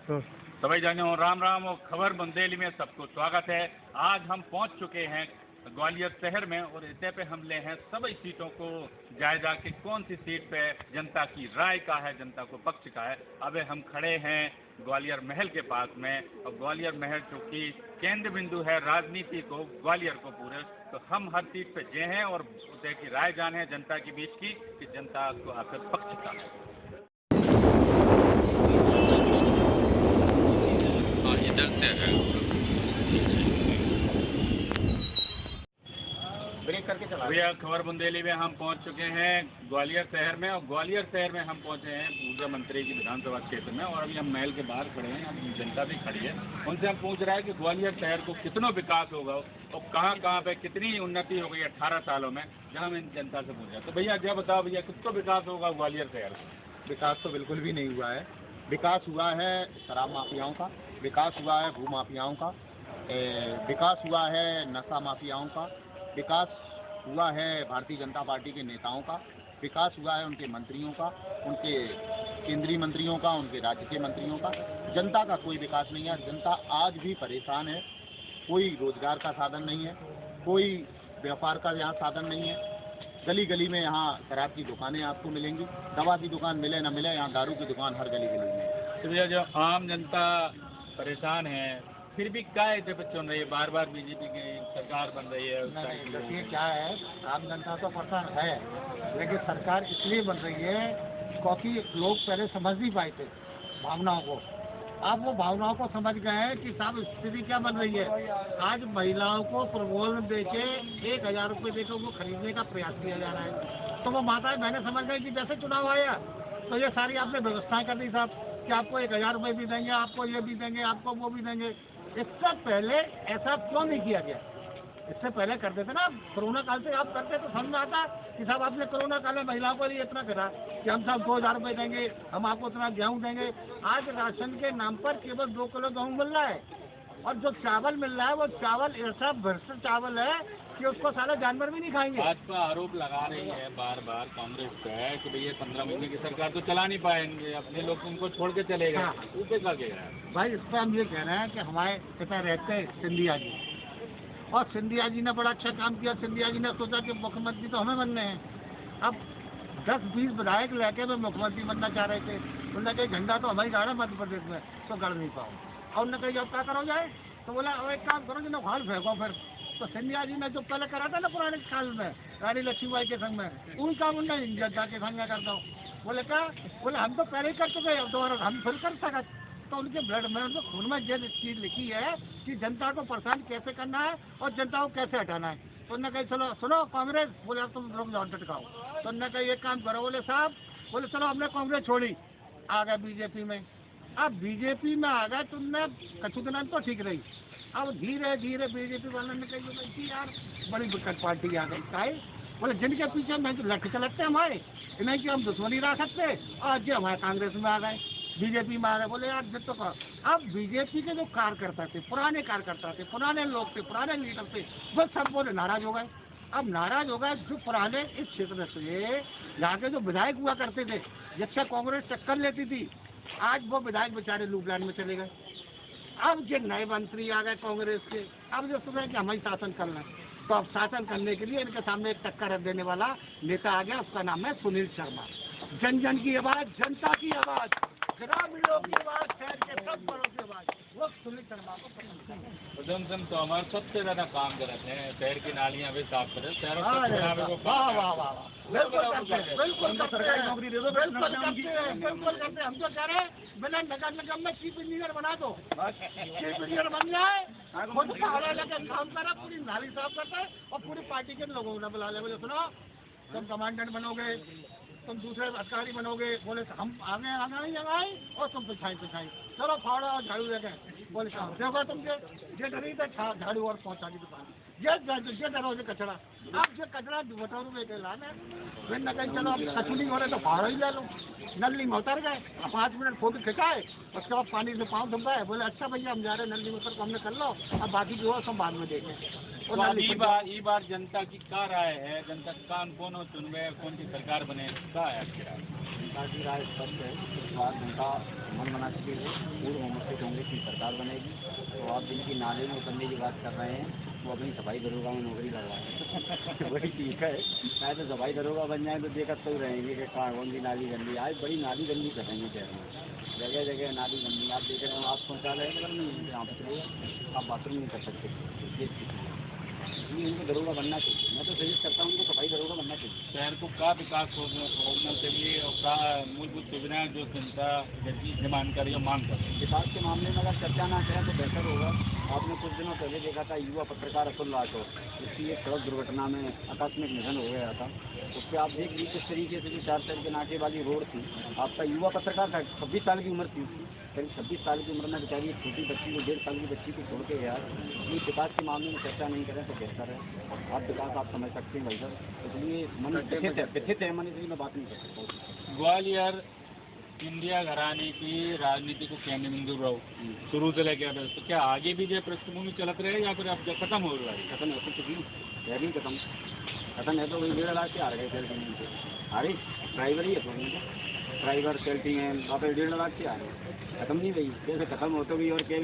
तो भाई जाने राम राम और खबर बुंदेली में सबको स्वागत है। आज हम पहुंच चुके हैं ग्वालियर शहर में और इतने पे हम ले हैं सभी सीटों को जायजा कि कौन सी सीट पे जनता की राय का है, जनता को पक्ष का है। अब हम खड़े हैं ग्वालियर महल के पास में और ग्वालियर महल चूँकि केंद्र बिंदु है राजनीति को, ग्वालियर को पूरे, तो हम हर सीट पे जे हैं और उसे की राय जाने हैं जनता के बीच की कि जनता को आखिर पक्ष का है। इधर से है ब्रेक करके चला भैया। खबर बुंदेली में हम पहुंच चुके हैं ग्वालियर शहर में और ग्वालियर शहर में हम पहुंचे हैं ऊर्जा मंत्री की विधानसभा क्षेत्र में और अभी हम महल के बाहर खड़े हैं। अब जनता भी खड़ी है, उनसे हम पूछ रहे हैं कि ग्वालियर शहर को कितना विकास होगा और कहाँ पे कितनी उन्नति हो गई 18 सालों में, जहाँ हम इन जनता से पूछा। तो भैया क्या बताओ भैया, कितना विकास होगा ग्वालियर शहर? विकास तो बिल्कुल भी नहीं हुआ है। विकास हुआ है शराब माफियाओं का, विकास हुआ है भू माफियाओं का, विकास हुआ है नशा माफियाओं का, विकास हुआ है भारतीय जनता पार्टी के नेताओं का, विकास हुआ है उनके मंत्रियों का, उनके केंद्रीय मंत्रियों का, उनके राज्य के मंत्रियों का। जनता का कोई विकास नहीं है। जनता आज भी परेशान है। कोई रोजगार का साधन नहीं है, कोई व्यापार का यहाँ साधन नहीं है। गली गली में यहाँ शराब की दुकानें आपको मिलेंगी, दवा की दुकान मिले न मिले, यहाँ दारू की दुकान हर गली गली में। तो भैया जो आम जनता परेशान है फिर भी क्या जब चुन रही है, बार बार बीजेपी की सरकार बन रही है? देखिए क्या है, आम जनता तो परेशान है, लेकिन सरकार इसलिए बन रही है क्योंकि लोग पहले समझ नहीं पाए थे भावनाओं को। अब वो भावनाओं को समझ गए हैं कि साहब स्थिति क्या बन रही है। आज महिलाओं को प्रबोधन देके 1000 रुपये देकर उनको खरीदने का प्रयास किया जा रहा है। तो वो माताएं बहनें समझ गई कि जैसे चुनाव आया तो ये सारी आपने व्यवस्थाएं कर दी साहब कि आपको 1000 रुपये भी देंगे, आपको ये भी देंगे, आपको वो भी देंगे। इससे पहले ऐसा क्यों नहीं किया गया? इससे पहले करते थे ना, कोरोना काल से आप करते तो समझ में आता कि साहब आपने कोरोना काल में महिलाओं को लिए इतना करा कि हम सब 2000 रुपये देंगे, हम आपको इतना गेहूँ देंगे। आज राशन के नाम पर केवल 2 किलो गेहूँ मिल रहा है और जो चावल मिल रहा है वो चावल ऐसा भ्रष्ट चावल है कि उसको सारा जानवर भी नहीं खाएंगे। भाजपा आरोप लगा रही है बार बार कांग्रेस पे कि भैया 15 महीने की सरकार तो चला नहीं पाएंगे, अपने लोग उनको छोड़ के चले गए। ऊपर का कह रहा है भाई, इस पर हम ये कह रहे हैं कि हमारे पिता रहते हैं सिंधिया जी, और सिंधिया जी ने बड़ा अच्छा काम किया। सिंधिया जी ने सोचा कि मुख्यमंत्री तो हमें बनने हैं। अब 10-20 विधायक लेके वो मुख्यमंत्री बनना चाह रहे थे। उन्होंने कहा झंडा तो हमारी गाड़ा मध्य प्रदेश में, तो गड़ नहीं पाओ। और उन्होंने कहा जब क्या करो जाए, तो बोला एक काम करो कि नौखाल फेंको फिर। तो सिंधिया जी ने जो पहले करा था ना पुराने साल में रानी लक्ष्मीबाई के संग में, वही काम उन्होंने जनता के संग में कर दो। बोले क्या, बोले हम तो पहले ही कर चुके, अब दोबारा हम फिर कर सकते। तो उनके ब्लड में, उनके खून में ये चीज लिखी है कि जनता को परेशान कैसे करना है और जनता को कैसे हटाना है। तो उन्होंने कहा चलो सुनो कांग्रेस, बोले अब तुम रुक जाओ टटकाओ। तो उन्होंने कहा ये काम करो। बोले साहब, बोले चलो हमने कांग्रेस छोड़ी, आ गए बीजेपी में। अब बीजेपी में आ गए तो उनने कछु दिन तो ठीक रही। अब धीरे धीरे बीजेपी वालों ने कही यार बड़ी दिक्कत पार्टी आ गई। काहे? बोले जिनके पीछे नहीं तो लट चलते हमारे, नहीं कि हम दुश्मनी रह सकते, और जो हमारे कांग्रेस में आ गए, बीजेपी में आ गए। बोले यार जितो का। अब बीजेपी के जो कार्यकर्ता थे, पुराने कार्यकर्ता थे, पुराने लोग थे, पुराने लीडर थे, वो सब बोले नाराज हो गए। अब नाराज हो गए जो पुराने इस क्षेत्र से यहाँ के जो विधायक हुआ करते थे, जिससे कांग्रेस टक्कर लेती थी, आज वो विधायक बेचारे लूपलाइन में चले गए। अब जो नए मंत्री आ गए कांग्रेस के, अब जो सुना कि हमारी शासन करना है, तो अब शासन करने के लिए इनके सामने एक टक्कर देने वाला नेता आ गया। उसका नाम है सुनील शर्मा। जन जन की आवाज, जनता की आवाज, ग्रामीणों की आवाज, शहर के सब बड़ों की आवाज, वो सुनील शर्मा को पसंद। तो हमारे सबसे ज्यादा काम करते हैं, शहर की नालियां भी साफ करें, शहरों को वाह वाह वाह, बिल्कुल करते हैं, बिल्कुल सरकारी नौकरी दे दो, बिल्कुल करते हैं, बिल्कुल करते हैं। हम तो कह रहे हैं बिना नगर निगम में चीफ इंजीनियर बना दो, चीफ इंजीनियर बन जाए, खुद पहाड़ा लेकर काम करे, पूरी नाली साफ करता है और पूरी पार्टी के लोगों ने बुला ले। बोले सुनो तुम कमांडेंट बनोगे, तुम दूसरे अधिकारी बनोगे। बोले हम आगे आगे लगाए और तुम पिछाई चलो फावड़ा और झाड़ू लेके। बोले साहब देखो तुमसे ये डरी तो झाड़ू और पहुंचा दी दुकान, ये डरो ये कचरा। अब ये कचरा 2 रुपये के लाना, फिर न कहीं चलो अब कचुली हो रहे तो फावड़ा ही ले लो। नली में उतर गए, 5 मिनट फोटो खिंचाए, उसके बाद पानी से पाँव धुलवाए। बोले अच्छा भैया हम जा रहे हैं नली में उतर को, हमने कर लो, अब बाकी जो है सब बाद में देखें। ई बार जनता की क्या राय है? जनता कान कौन चुनवे, कौन सी सरकार बने, क्या है? जनता की राय स्पष्ट है। इस बार जनता मन बना चुकी है, पूर्ण बहुमत से कांग्रेस की सरकार बनेगी। तो आप जिनकी नाले में उतरने की बात कर रहे हैं वो अपनी सफाई दरोगा में नौकरी लगवाएं। वही ठीक है, चाहे तो सफाई दरोगा बन जाए तो देखते तो रहेंगे कि कौन सी नाली गंदी। आज बड़ी नाली गंदी करेंगे शहर में, जगह जगह नाली गंदी। आप देख रहे हो, आप शौचालय मतलब नहीं यहाँ पर चलो, आप बाथरूम नहीं कर सकते, ये स्थिति है। इसलिए उनको दरोगा बनना चाहिए। मैं तो सजेस्ट करता हूँ उनको सफाई दरोगा बनना चाहिए। शहर को का विकास होना चाहिए और का मूलभूत सुविधाएं जो जनता डिमांड कर रही है मांग कर रही है। विकास के मामले में अगर चर्चा ना करें तो बेहतर होगा। आपने कुछ दिनों पहले देखा था युवा पत्रकार अतुल राठौर, जिसकी एक सड़क दुर्घटना में आकस्मिक निधन हो गया था। उस पर आप देख लीजिए किस तरीके से जो 4 साल के नाके वाली रोड थी, आपका युवा पत्रकार था, 26 साल की उम्र थी, करीब 26 साल की उम्र में बेचारी एक छोटी बच्ची को, 1.5 साल की बच्ची को छोड़ के गया। इसलिए विकास के मामले में चर्चा नहीं करें तो बेहतर है। आप विकास आप समझ सकते हैं भाई साहब, इसलिए मन व्यथित है मन, इसलिए मैं बात नहीं कर सकता। ग्वालियर इंडिया घराने की राजनीति को केंद्र बिंदु रहो शुरू से लेकर अब, तो क्या आगे भी जो पृष्ठभूमि चलत रहे या फिर अब जो खत्म हो रहा है? खत्म हो चुकी है, नहीं खत्म है तो वही 1.5 लाख के आ रहे थे। अरे ड्राइवर ही है तो ड्राइवर चलती हैं, वहाँ पर 1.5 लाख के आ रहे, खत्म नहीं भाई। जैसे खत्म हो तो भी और क्या